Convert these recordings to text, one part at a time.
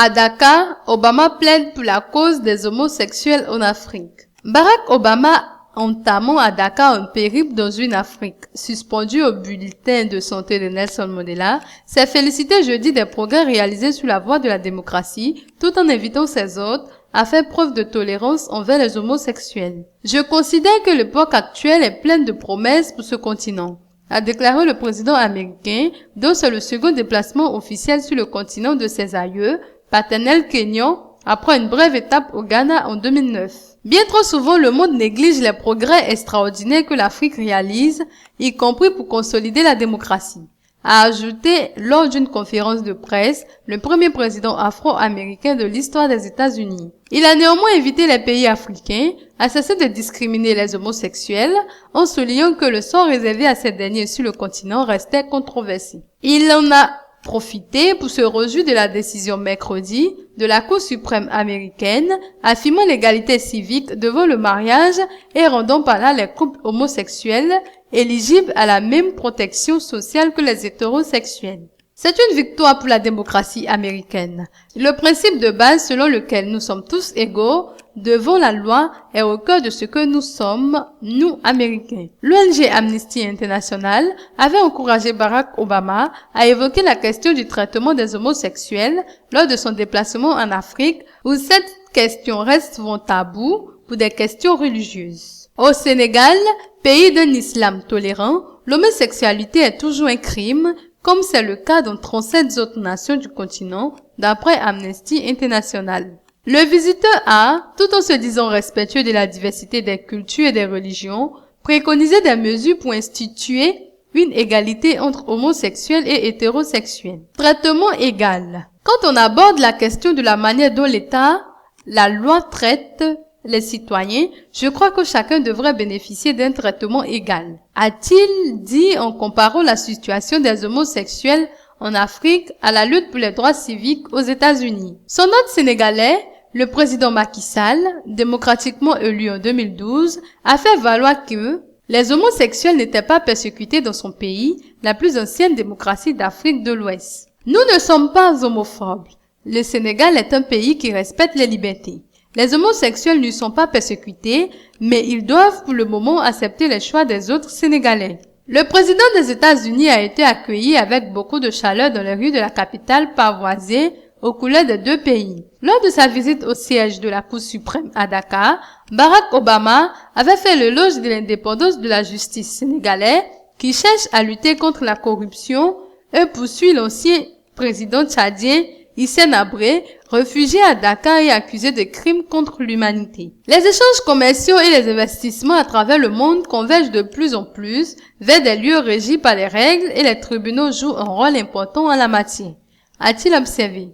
À Dakar, Obama plaide pour la cause des homosexuels en Afrique. Barack Obama, entamant à Dakar un périple dans une Afrique suspendue au bulletin de santé de Nelson Mandela, s'est félicité jeudi des progrès réalisés sur la voie de la démocratie, tout en invitant ses hôtes à faire preuve de tolérance envers les homosexuels. Je considère que l'époque actuelle est pleine de promesses pour ce continent, a déclaré le président américain, dont c'est le second déplacement officiel sur le continent de ses aïeux, paternels kenyans, après une brève étape au Ghana en 2009. Bien trop souvent, le monde néglige les progrès extraordinaires que l'Afrique réalise, y compris pour consolider la démocratie, a ajouté lors d'une conférence de presse le premier président afro-américain de l'histoire des États-Unis. Il a néanmoins invité les pays africains à cesser de discriminer les homosexuels en soulignant que le sort réservé à ces derniers sur le continent restait controversé. Il en a profité pour se réjouir de la décision mercredi de la Cour suprême américaine affirmant l'égalité civique devant le mariage et rendant par là les couples homosexuels éligibles à la même protection sociale que les hétérosexuels. C'est une victoire pour la démocratie américaine. Le principe de base selon lequel nous sommes tous égaux devant la loi est au cœur de ce que nous sommes, nous, Américains. L'ONG Amnesty International avait encouragé Barack Obama à évoquer la question du traitement des homosexuels lors de son déplacement en Afrique, où cette question reste souvent taboue pour des questions religieuses. Au Sénégal, pays d'un islam tolérant, l'homosexualité est toujours un crime, comme c'est le cas dans 37 autres nations du continent, d'après Amnesty International. Le visiteur a, tout en se disant respectueux de la diversité des cultures et des religions, préconisé des mesures pour instituer une égalité entre homosexuels et hétérosexuels. Traitement égal. Quand on aborde la question de la manière dont l'État, la loi traite les citoyens, je crois que chacun devrait bénéficier d'un traitement égal, a-t-il dit en comparant la situation des homosexuels en Afrique à la lutte pour les droits civiques aux États-Unis. Son hôte sénégalais, le président Macky Sall, démocratiquement élu en 2012, a fait valoir que les homosexuels n'étaient pas persécutés dans son pays, la plus ancienne démocratie d'Afrique de l'Ouest. Nous ne sommes pas homophobes. Le Sénégal est un pays qui respecte les libertés. Les homosexuels ne sont pas persécutés, mais ils doivent pour le moment accepter les choix des autres Sénégalais. Le président des États-Unis a été accueilli avec beaucoup de chaleur dans les rues de la capitale pavoisée aux couleurs des deux pays. Lors de sa visite au siège de la Cour suprême à Dakar, Barack Obama avait fait l'éloge de l'indépendance de la justice sénégalaise qui cherche à lutter contre la corruption et poursuit l'ancien président tchadien Hissène Habré, réfugié à Dakar et accusé de crimes contre l'humanité. Les échanges commerciaux et les investissements à travers le monde convergent de plus en plus vers des lieux régis par les règles et les tribunaux jouent un rôle important en la matière, a-t-il observé.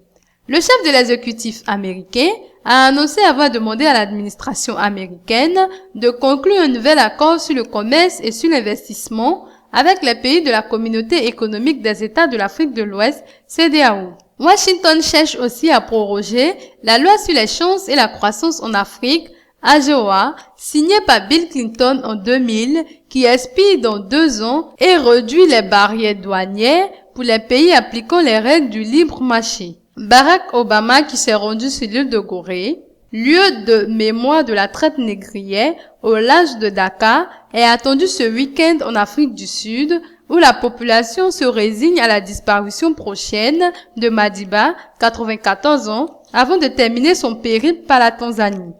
Le chef de l'exécutif américain a annoncé avoir demandé à l'administration américaine de conclure un nouvel accord sur le commerce et sur l'investissement avec les pays de la Communauté économique des États de l'Afrique de l'Ouest, CEDEAO. Washington cherche aussi à proroger la loi sur les chances et la croissance en Afrique, AGOA, signée par Bill Clinton en 2000, qui expire dans 2 ans et réduit les barrières douanières pour les pays appliquant les règles du libre marché. Barack Obama, qui s'est rendu sur l'île de Gorée, lieu de mémoire de la traite négrière au large de Dakar, est attendu ce week-end en Afrique du Sud, où la population se résigne à la disparition prochaine de Madiba, 94 ans, avant de terminer son périple par la Tanzanie.